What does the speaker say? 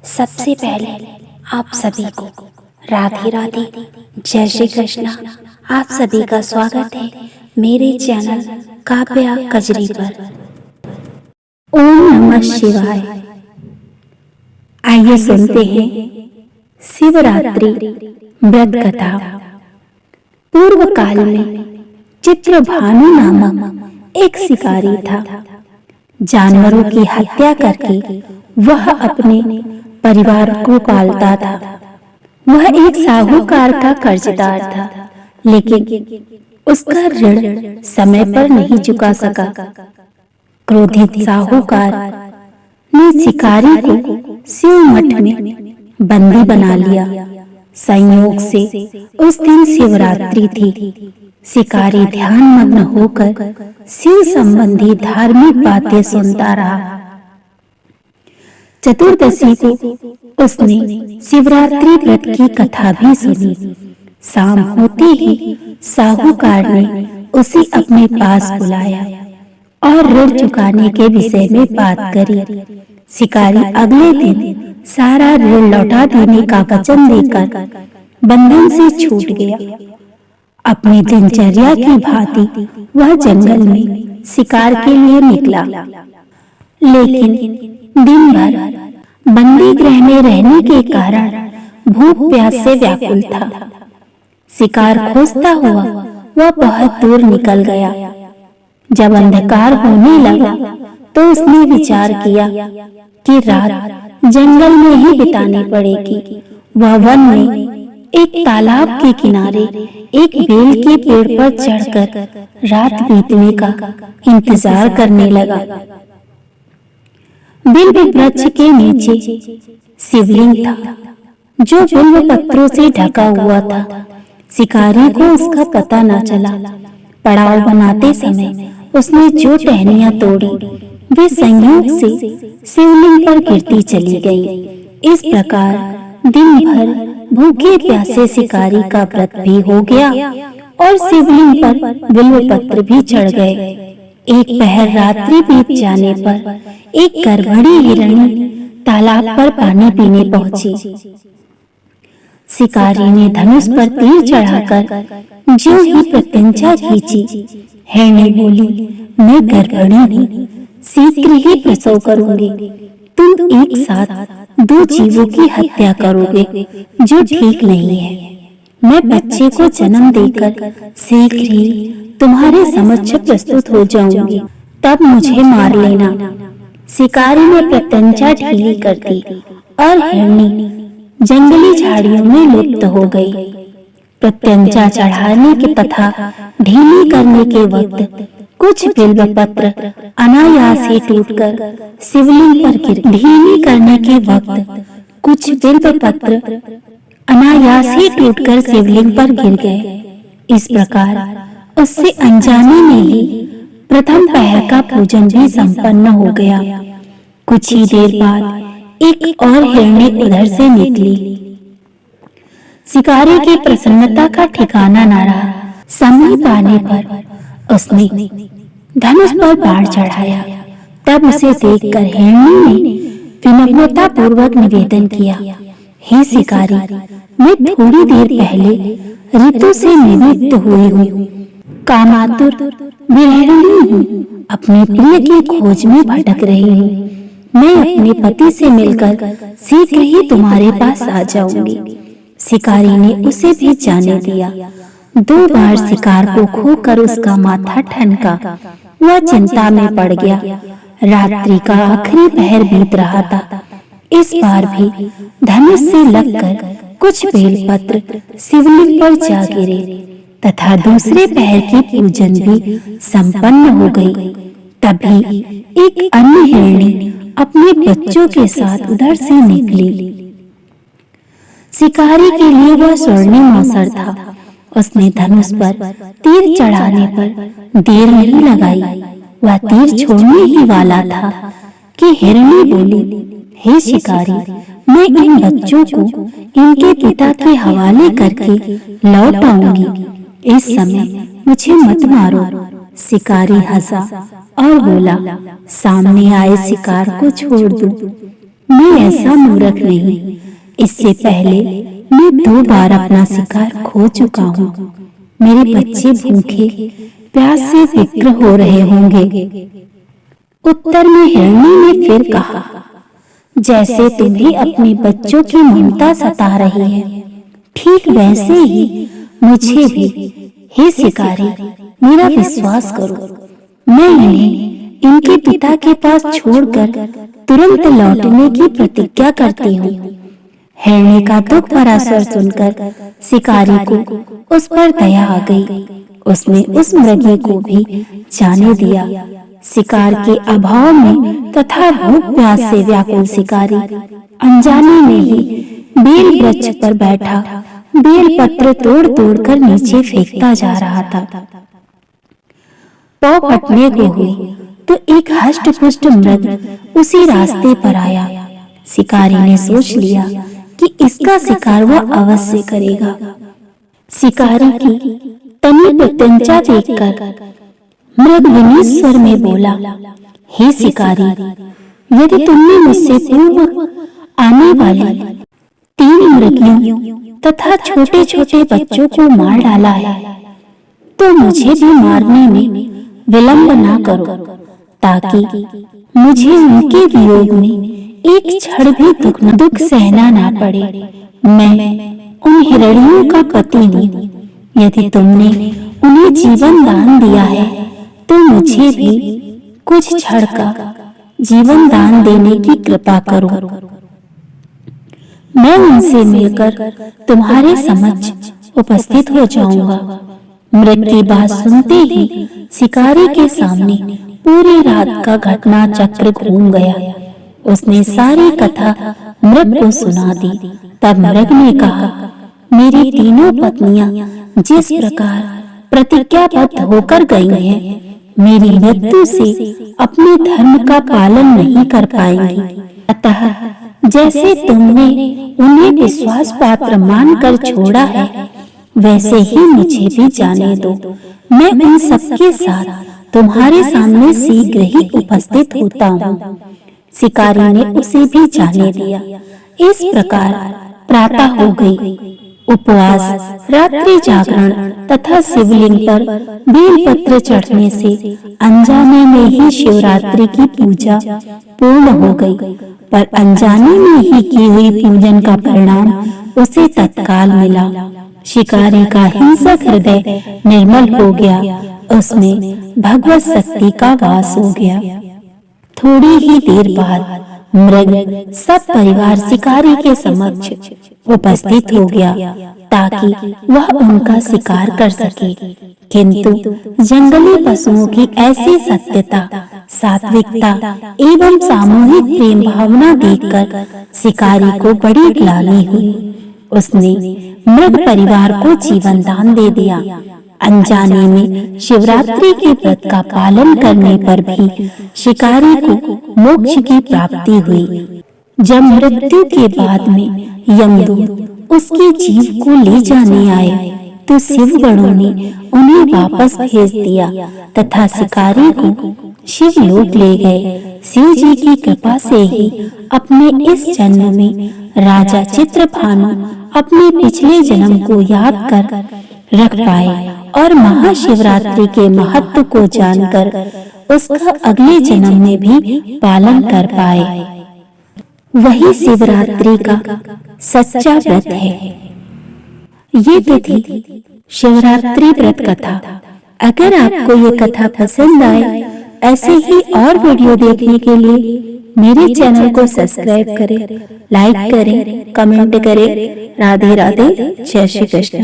सबसे पहले आप सभी को राधे राधे, जय श्री कृष्णा। आप सभी का स्वागत है मेरे चैनल काव्या कजरी पर। ओम नमः शिवाय। आइए सुनते हैं शिवरात्रि व्रत कथा। पूर्व काल में चित्रभानु नामक एक शिकारी था। जानवरों की हत्या करके वह अपने परिवार को पालता था। वह एक साहूकार का कर्जदार था, लेकिन उसका ऋण समय पर नहीं चुका सका। क्रोधित साहूकार ने शिकारी को शिव मठ में बंदी बना लिया। संयोग से उस दिन शिवरात्रि थी। शिकारी ध्यान मग्न होकर शिव संबंधी धार्मिक बातें सुनता रहा। चतुर्दशी को उसने शिवरात्रि व्रत की कथा भी सुनी। शाम होते ही साहूकार ने उसे अपने पास बुलाया और ऋण चुकाने के विषय में बात करी। शिकारी अगले दिन सारा ऋण लौटा देने का वचन देकर बंधन से छूट गया। अपनी दिनचर्या की भांति वह जंगल में शिकार के लिए निकला, लेकिन दिन भर बंदी गृह में रहने के कारण भूख प्यास से व्याकुल था। शिकार खोजता हुआ वह बहुत दूर निकल गया। जब अंधकार होने लगा तो उसने विचार किया कि रात जंगल में ही बितानी पड़ेगी। वह वन में एक तालाब के किनारे एक बेल के पेड़ पर चढ़कर रात बीतने का इंतजार करने लगा। बिल्व वृक्ष के नीचे शिवलिंग था, जो बिल्व पत्रों से ढका हुआ था। शिकारी को उसका पता न चला। पड़ाव बनाते समय उसने जो टहनियां तोड़ी, वे संयोग से शिवलिंग पर गिरती चली गईं। इस प्रकार दिन भर भूखे प्यासे शिकारी का व्रत भी हो गया और शिवलिंग पर बिल्व पत्र भी चढ़ गए। एक पहर रात्रि बीत जाने पर एक गर्भणी हिरणी तालाब पर पानी पीने पहुंची। शिकारी ने धनुष पर तीर चढ़ाकर जो ही प्रत्यंचा खींची, हिरणी बोली, मैं गर्भणी हूँ, शीघ्र ही प्रसव करूंगी। तुम एक साथ दो जीवों की हत्या करोगे, जो ठीक नहीं है। मैं बच्चे को जन्म देकर शीघ्र ही तुम्हारे समक्ष प्रस्तुत हो जाऊंगी, तब मुझे मार लेना। शिकारी ने प्रत्यंचा ढीली कर दी और हिरणी जंगली झाड़ियों में लुप्त हो गई। प्रत्यंचा चढ़ाने के तथा ढीली करने के वक्त कुछ बिल्व पत्र अनायास ही टूटकर शिवलिंग पर गिर। ढीली करने के वक्त कुछ बिल्व पत्र अनायास ही टूटकर शिवलिंग पर गिर गए। इस प्रकार उससे अनजाने में ही प्रथम पहर का पूजन भी संपन्न हो गया। कुछ ही देर बाद एक और हिरणी उधर से निकली। शिकारी की प्रसन्नता का ठिकाना न रहा। समय पाने पर उसने धनुष पर बाण चढ़ाया। तब उसे देखकर हिरणी ने विनम्रता पूर्वक निवेदन किया, हे शिकारी, मैं थोड़ी देर पहले ऋतु से निवृत्त हुई हूँ, कामातुर विरहिणी हूँ, अपने प्रिय की खोज में भटक रही हूँ। मैं अपने पति से मिलकर शीघ्र ही तुम्हारे पास आ जाऊंगी। शिकारी ने उसे भी जाने दिया। 2 बार शिकार को खोकर उसका माथा ठनका। वह चिंता में पड़ गया। रात्रि का आखिरी पहर बीत रहा था। इस बार भी धनुष से लगकर कुछ बेलपत्र शिवलिंग पर जा गिरे तथा दूसरे पहर की पूजन भी संपन्न हो गई। तभी एक अन्य हिरणी अपने बच्चों के साथ उधर से निकली। शिकारी के लिए वह स्वर्णिम अवसर था। उसने धनुष पर तीर चढ़ाने पर देर नहीं लगाई। वह तीर छोड़ने ही वाला था कि हिरणी बोली, हे शिकारी, मैं इन बच्चों को इनके पिता के हवाले करके लौट आऊंगी। इस समय मुझे मत मारो। शिकारी हंसा और बोला, सामने आए शिकार को छोड़ दो। मैं ऐसा मूर्ख नहीं। इससे पहले मैं 2 बार अपना शिकार खो चुका हूँ। मेरे बच्चे भूखे प्यास से विक्र हो रहे होंगे। उत्तर में हिरणी ने फिर कहा, जैसे तुम्हें अपने बच्चों की ममता सता रही है, ठीक वैसे ही मुझे भी। हे शिकारी, मेरा विश्वास करो, मैं इन्हें इनके पिता के पास छोड़कर तुरंत लौटने की प्रतिज्ञा करती हूँ। हिरणी का दुख भरा स्वर सुनकर शिकारी को उस पर दया आ गई। उसने उस मृगी को भी जाने दिया। शिकार के अभाव में तथा भूख प्यास से व्याकुल शिकारी अनजाने में ही बेल वृक्ष पर बैठा बेल पत्र तोड़ तोड़ कर नीचे फेंकता जा रहा था। पौ फटने को हुई तो एक हष्ट पुष्ट मृग उसी रास्ते पर आया। शिकारी ने सोच लिया कि इसका शिकार वह अवश्य करेगा। शिकारी की तनी प्रत्यंचा देखकर मृग विनीत स्वर में बोला, हे शिकारी, यदि तुमने मुझसे पूर्व आने वाली 3 मृगियों तथा छोटे छोटे बच्चों को मार डाला है, तो मुझे भी मारने में विलंब न करो, ताकि मुझे उनके वियोग में एक क्षण भी दुख सहना ना पड़े। मैं उन हिरणियों का पति हूँ। यदि तुमने उन्हें जीवन दान दिया है, तो मुझे भी कुछ क्षण का जीवन दान देने की कृपा करो। मैं उनसे मिलकर तुम्हारे समक्ष उपस्थित हो जाऊंगा। मृग की बात सुनते ही शिकारी के सामने पूरी रात का घटना चक्र घूम गया। उसने सारी कथा मृग को सुना दी। तब मृग ने कहा, मेरी तीनों पत्नियां जिस प्रकार प्रतिज्ञाबद्ध होकर गई हैं, मेरी मृत्यु से अपने धर्म का पालन नहीं कर पाएंगी। अतः जैसे तुमने उन्हें विश्वास पात्र मानकर छोड़ा है, वैसे ही मुझे भी जाने दो। मैं उन सबके साथ तुम्हारे सामने शीघ्र ही उपस्थित होता हूँ। शिकारी ने उसे भी जाने दिया। इस प्रकार प्रातः हो गई। उपवास, रात्रि जागरण तथा शिवलिंग पर बेलपत्र चढ़ने से अनजाने में ही शिवरात्रि की पूजा पूर्ण हो गई। पर अनजाने में ही की हुई पूजन का परिणाम उसे तत्काल मिला। शिकारी का हिंसक हृदय निर्मल हो गया। उसमें भगवत शक्ति का वास हो गया। थोड़ी ही देर बाद मृग सब परिवार शिकारी के समक्ष उपस्थित हो गया, ताकि वह उनका शिकार कर सके। किंतु जंगली पशुओं की ऐसी सत्यता, सात्विकता एवं सामूहिक प्रेम भावना देखकर शिकारी को बड़ी ग्लानि हुई। उसने मृग परिवार को जीवन दान दे दिया। अनजाने में शिवरात्रि के व्रत का पालन करने पर भी शिकारी को मोक्ष की प्राप्ति हुई। जब मृत्यु के बाद में यमदूत उसके जीव को ले जाने आए, तो शिवगणों ने उन्हें वापस भेज दिया तथा शिकारी को शिवलोक ले गए। शिव जी की कृपा से ही अपने इस जन्म में राजा चित्रभानु अपने पिछले जन्म को याद कर रख पाए और महाशिवरात्रि के महत्व को जानकर उसका अगले जन्म में भी पालन कर पाए। वही शिवरात्रि का सच्चा व्रत है। ये तो थी शिवरात्रि व्रत कथा। अगर आपको ये कथा पसंद आए, ऐसे ही और वीडियो देखने के लिए मेरे चैनल को सब्सक्राइब करें, लाइक करें, कमेंट करें। राधे राधे, जय श्री कृष्ण।